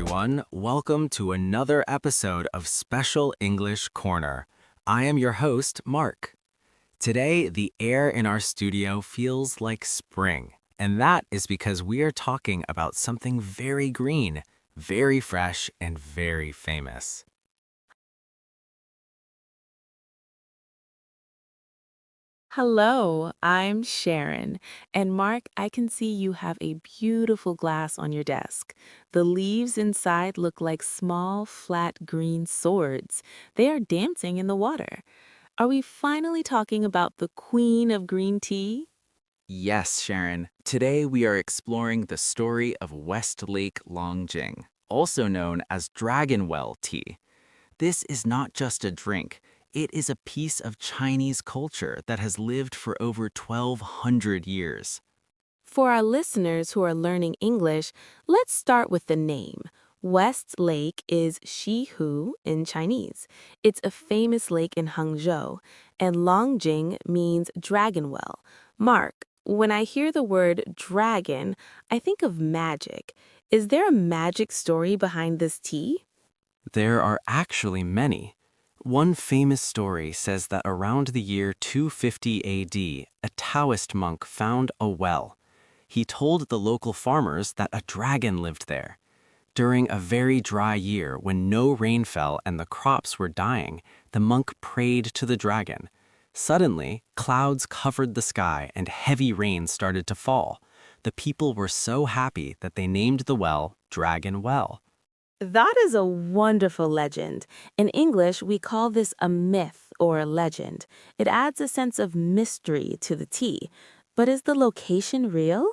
everyone. Welcome to another episode of Special English Corner. I am your host, Mark. Today, the air in our studio feels like spring, and that is because we are talking about something very green, very fresh, and very famous. Hello, I'm Sharon. And Mark, I can see you have a beautiful glass on your desk. The leaves inside look like small, flat green swords. They are dancing in the water. Are we finally talking about the queen of green tea? Yes, Sharon. Today we are exploring the story of Westlake Longjing, also known as Dragon Well tea. This is not just a drink. It is a piece of Chinese culture that has lived for over 1,200 years. For our listeners who are learning English, let's start with the name. West Lake is Shihu in Chinese. It's a famous lake in Hangzhou, and Longjing means dragon well. Mark, when I hear the word dragon, I think of magic. Is there a magic story behind this tea? There are actually many. One famous story says that around the year 250 AD, a Taoist monk found a well. He told the local farmers that a dragon lived there. During a very dry year when no rain fell and the crops were dying, the monk prayed to the dragon. Suddenly, clouds covered the sky and heavy rain started to fall. The people were so happy that they named the well Dragon Well. That is a wonderful legend. In English, we call this a myth or a legend. It adds a sense of mystery to the tea. But is the location real?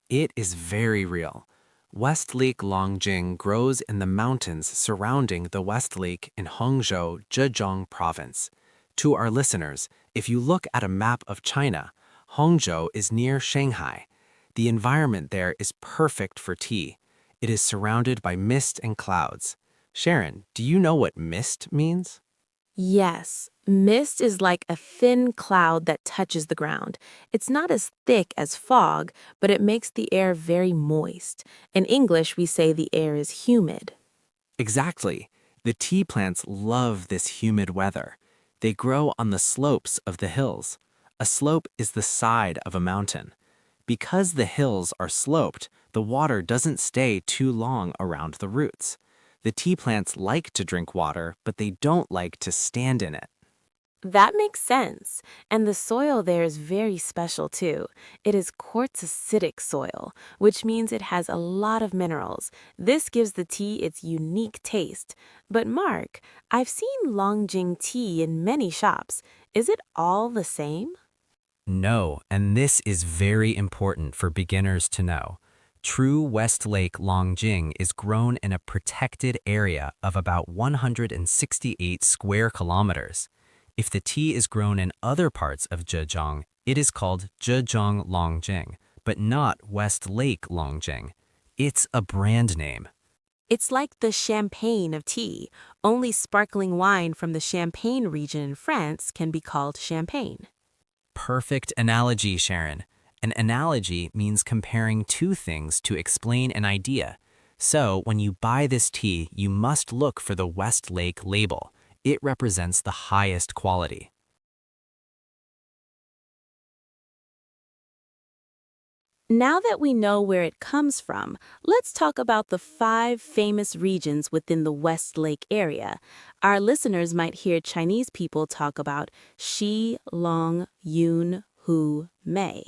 It is very real. Westlake Longjing grows in the mountains surrounding the West Lake in Hangzhou, Zhejiang Province. To our listeners, if you look at a map of China, Hangzhou is near Shanghai. The environment there is perfect for tea. It is surrounded by mist and clouds. Sharon, do you know what mist means? Yes, mist is like a thin cloud that touches the ground. It's not as thick as fog, but it makes the air very moist. In English, we say the air is humid. Exactly. The tea plants love this humid weather. They grow on the slopes of the hills. A slope is the side of a mountain. Because the hills are sloped, the water doesn't stay too long around the roots. The tea plants like to drink water, but they don't like to stand in it. That makes sense. And the soil there is very special too. It is quartzitic soil, which means it has a lot of minerals. This gives the tea its unique taste. But Mark, I've seen Longjing tea in many shops. Is it all the same? No, and this is very important for beginners to know. True Westlake Longjing is grown in a protected area of about 168 square kilometers. If the tea is grown in other parts of Zhejiang, it is called Zhejiang Longjing, but not Westlake Longjing. It's a brand name. It's like the champagne of tea. Only sparkling wine from the Champagne region in France can be called champagne. Perfect analogy, Sharon. An analogy means comparing two things to explain an idea. So, when you buy this tea, you must look for the Westlake label. It represents the highest quality. Now that we know where it comes from, let's talk about the 5 famous regions within the West Lake area. Our listeners might hear Chinese people talk about Xi, Long, Yun, Hu, Mei.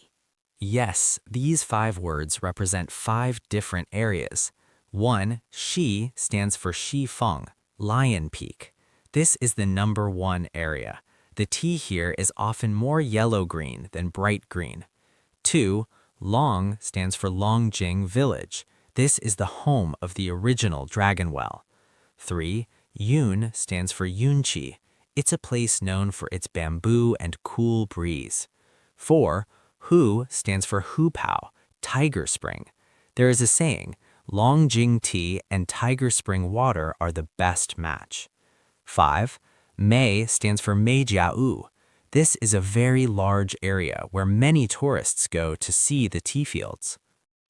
Yes, these 5 words represent 5 different areas. 1. Xi stands for Shifeng, Lion Peak. This is the number 1 area. The tea here is often more yellow-green than bright green. 2. Long stands for Longjing Village. This is the home of the original Dragon Well. 3. Yun stands for Yunqi. It's a place known for its bamboo and cool breeze. 4. Hu stands for Hupao, Tiger Spring. There is a saying, Longjing tea and Tiger Spring water are the best match. 5. Mei stands for Meijiao. This is a very large area where many tourists go to see the tea fields.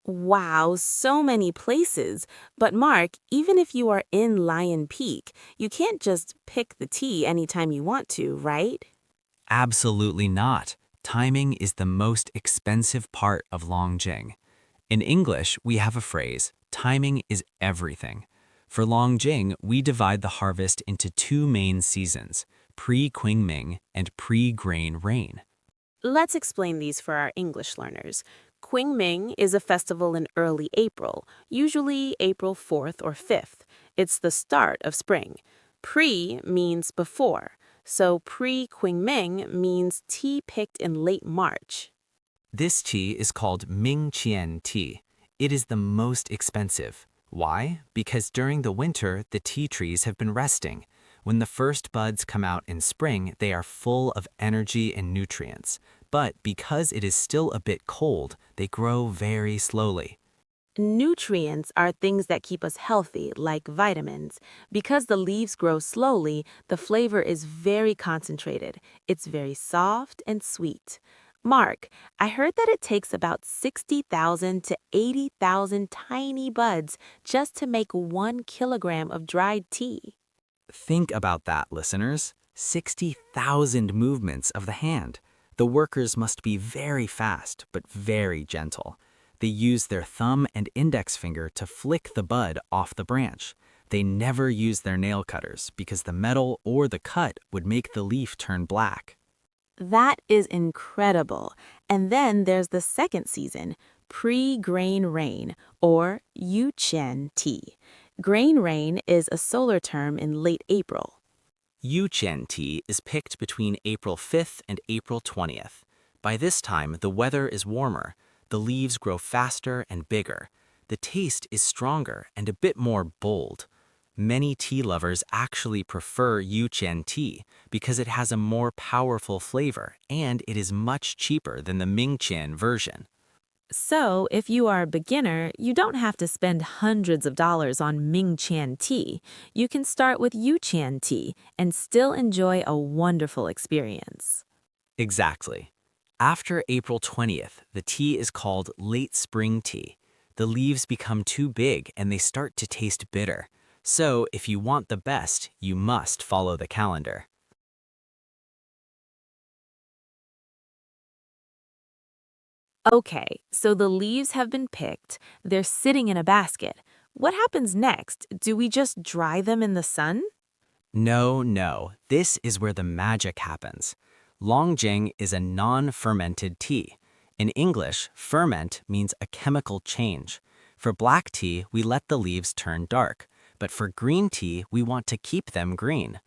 Wow, so many places. But Mark, even if you are in Lion Peak, you can't just pick the tea anytime you want to, right? Absolutely not. Timing is the most expensive part of Longjing. In English, we have a phrase, timing is everything. For Longjing, we divide the harvest into two main seasons, pre-Qingming and pre-grain rain. Let's explain these for our English learners. Qingming is a festival in early April, usually April 4th or 5th. It's the start of spring. Pre means before, so pre-Qingming means tea picked in late March. This tea is called Mingqian tea. It is the most expensive. Why? Because during the winter, the tea trees have been resting. When the first buds come out in spring, they are full of energy and nutrients. But because it is still a bit cold, they grow very slowly. Nutrients are things that keep us healthy, like vitamins. Because the leaves grow slowly, the flavor is very concentrated. It's very soft and sweet. Mark, I heard that it takes about 60,000 to 80,000 tiny buds just to make 1 kilogram of dried tea. Think about that, listeners. 60,000 movements of the hand. The workers must be very fast, but very gentle. They use their thumb and index finger to flick the bud off the branch. They never use their nail cutters because the metal or the cut would make the leaf turn black. That is incredible. And then there's the second season, pre-grain rain, or Yuqian tea. Grain rain is a solar term in late April. Yuqian tea is picked between April 5th and April 20th. By this time, the weather is warmer. The leaves grow faster and bigger. The taste is stronger and a bit more bold. Many tea lovers actually prefer Yuqian tea because it has a more powerful flavor and it is much cheaper than the Mingqian version. So, if you are a beginner, you don't have to spend hundreds of dollars on Mingqian tea. You can start with Yuqian tea and still enjoy a wonderful experience. Exactly. After April 20th, the tea is called late spring tea. The leaves become too big and they start to taste bitter. So, if you want the best, you must follow the calendar. Okay, so the leaves have been picked. They're sitting in a basket. What happens next? Do we just dry them in the sun? No, no, this is where the magic happens. Longjing is a non-fermented tea. In English, ferment means a chemical change. For black tea, we let the leaves turn dark, but for green tea, we want to keep them green.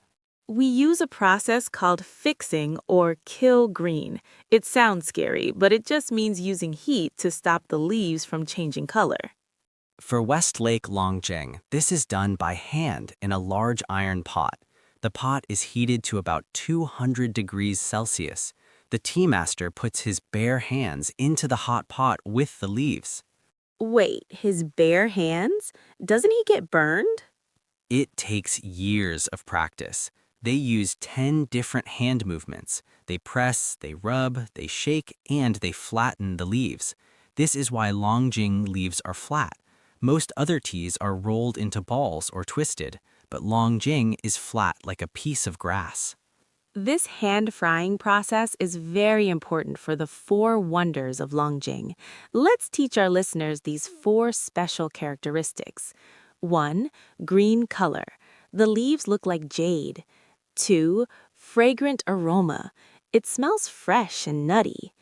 We use a process called fixing or kill green. It sounds scary, but it just means using heat to stop the leaves from changing color. For Westlake Longjing, this is done by hand in a large iron pot. The pot is heated to about 200 degrees Celsius. The tea master puts his bare hands into the hot pot with the leaves. Wait, his bare hands? Doesn't he get burned? It takes years of practice. They use 10 different hand movements. They press, they rub, they shake, and they flatten the leaves. This is why Longjing leaves are flat. Most other teas are rolled into balls or twisted, but Longjing is flat like a piece of grass. This hand frying process is very important for the four wonders of Longjing. Let's teach our listeners these four special characteristics. 1. Green color. The leaves look like jade. 2. Fragrant aroma. It smells fresh and nutty.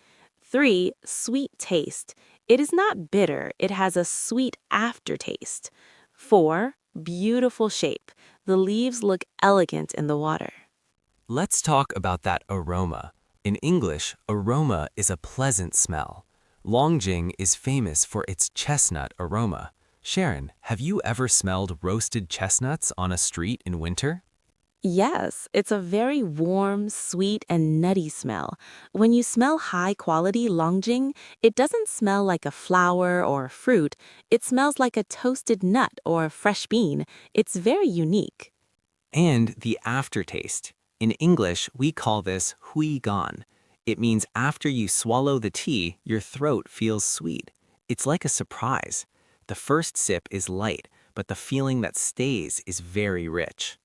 3. Sweet taste. It is not bitter, it has a sweet aftertaste. 4. Beautiful shape. The leaves look elegant in the water. Let's talk about that aroma. In English, aroma is a pleasant smell. Longjing is famous for its chestnut aroma. Sharon, have you ever smelled roasted chestnuts on a street in winter? Yes, it's a very warm, sweet, and nutty smell. When you smell high-quality Longjing, it doesn't smell like a flower or a fruit. It smells like a toasted nut or a fresh bean. It's very unique. And the aftertaste. In English, we call this hui gan. It means after you swallow the tea, your throat feels sweet. It's like a surprise. The first sip is light, but the feeling that stays is very rich.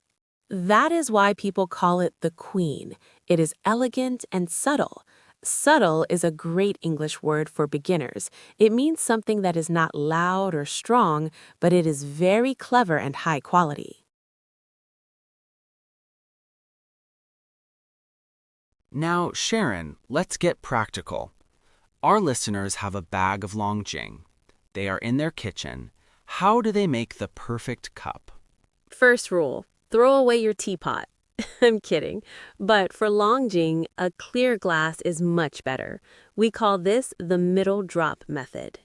That is why people call it the queen. It is elegant and subtle. Subtle is a great English word for beginners. It means something that is not loud or strong, but it is very clever and high quality. Now, Sharon, let's get practical. Our listeners have a bag of Longjing. They are in their kitchen. How do they make the perfect cup? First rule, throw away your teapot. I'm kidding. But for Longjing, a clear glass is much better. We call this the middle drop method.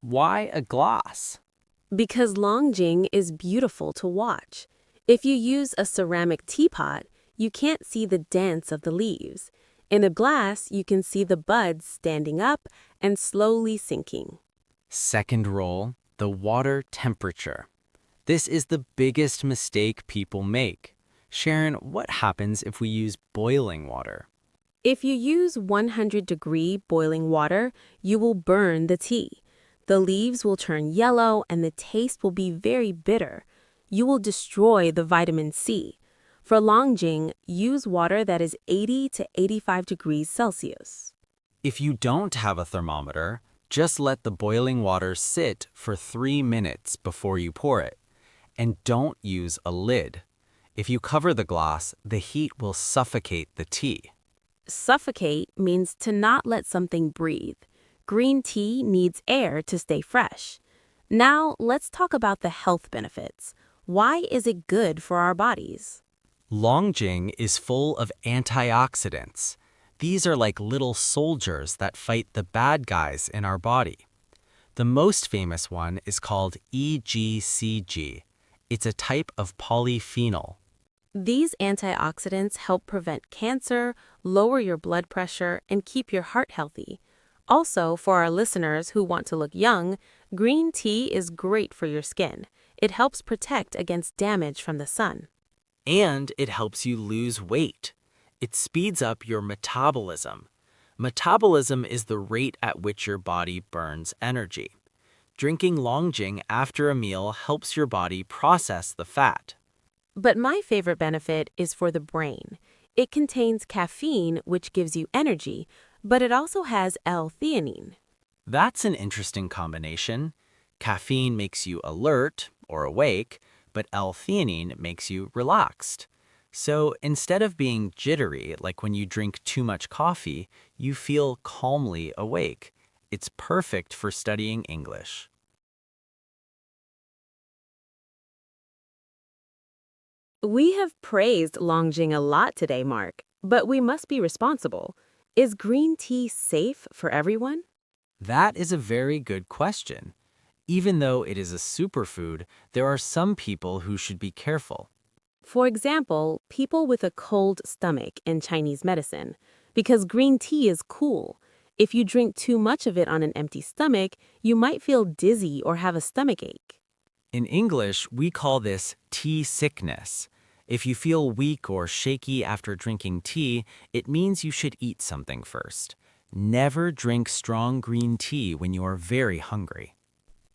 Why a glass? Because Longjing is beautiful to watch. If you use a ceramic teapot, you can't see the dance of the leaves. In a glass, you can see the buds standing up and slowly sinking. Second rule, the water temperature. This is the biggest mistake people make. Sharon, what happens if we use boiling water? If you use 100-degree boiling water, you will burn the tea. The leaves will turn yellow and the taste will be very bitter. You will destroy the vitamin C. For Longjing, use water that is 80 to 85 degrees Celsius. If you don't have a thermometer, just let the boiling water sit for 3 minutes before you pour it. And don't use a lid. If you cover the glass, the heat will suffocate the tea. Suffocate means to not let something breathe. Green tea needs air to stay fresh. Now, let's talk about the health benefits. Why is it good for our bodies? Longjing is full of antioxidants. These are like little soldiers that fight the bad guys in our body. The most famous one is called EGCG. It's a type of polyphenol. These antioxidants help prevent cancer, lower your blood pressure, and keep your heart healthy. Also, for our listeners who want to look young, green tea is great for your skin. It helps protect against damage from the sun. And it helps you lose weight. It speeds up your metabolism. Metabolism is the rate at which your body burns energy. Drinking Longjing after a meal helps your body process the fat. But my favorite benefit is for the brain. It contains caffeine, which gives you energy, but it also has L-theanine. That's an interesting combination. Caffeine makes you alert or awake, but L-theanine makes you relaxed. So instead of being jittery, like when you drink too much coffee, you feel calmly awake. It's perfect for studying English. We have praised Longjing a lot today, Mark, but we must be responsible. Is green tea safe for everyone? That is a very good question. Even though it is a superfood, there are some people who should be careful. For example, people with a cold stomach in Chinese medicine, because green tea is cool. If you drink too much of it on an empty stomach, you might feel dizzy or have a stomachache. In English, we call this tea sickness. If you feel weak or shaky after drinking tea, it means you should eat something first. Never drink strong green tea when you are very hungry.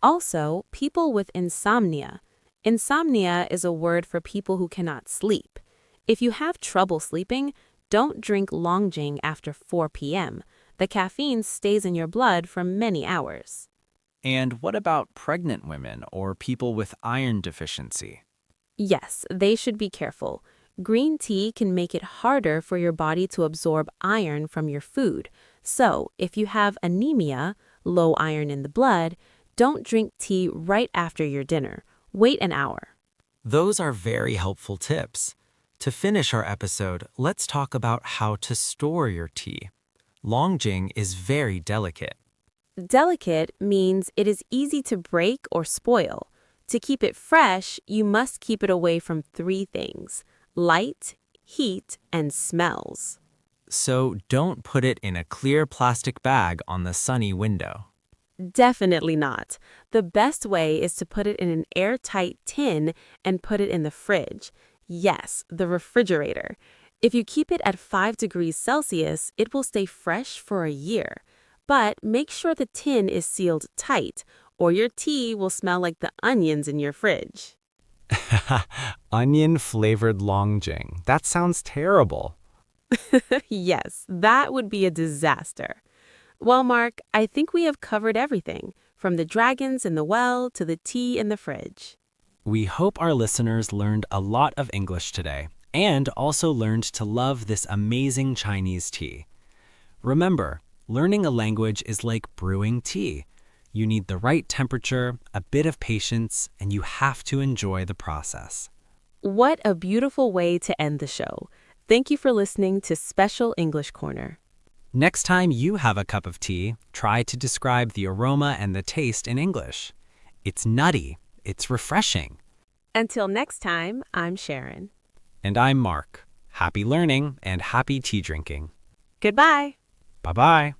Also, people with insomnia. Insomnia is a word for people who cannot sleep. If you have trouble sleeping, don't drink Longjing after 4 p.m. The caffeine stays in your blood for many hours. And what about pregnant women or people with iron deficiency? Yes, they should be careful. Green tea can make it harder for your body to absorb iron from your food. So, if you have anemia, low iron in the blood, don't drink tea right after your dinner. Wait an hour. Those are very helpful tips. To finish our episode, let's talk about how to store your tea. Longjing is very delicate. Delicate means it is easy to break or spoil. To keep it fresh, you must keep it away from 3 things: light, heat, and smells. So don't put it in a clear plastic bag on the sunny window. Definitely not. The best way is to put it in an airtight tin and put it in the fridge. Yes, the refrigerator. If you keep it at 5 degrees Celsius, it will stay fresh for a year. But make sure the tin is sealed tight, or your tea will smell like the onions in your fridge. Onion-flavored Longjing. That sounds terrible. Yes, that would be a disaster. Well, Mark, I think we have covered everything, from the dragons in the well to the tea in the fridge. We hope our listeners learned a lot of English today and also learned to love this amazing Chinese tea. Remember, learning a language is like brewing tea. You need the right temperature, a bit of patience, and you have to enjoy the process. What a beautiful way to end the show. Thank you for listening to Special English Corner. Next time you have a cup of tea, try to describe the aroma and the taste in English. It's nutty. It's refreshing. Until next time, I'm Sharon. And I'm Mark. Happy learning and happy tea drinking. Goodbye. Bye-bye.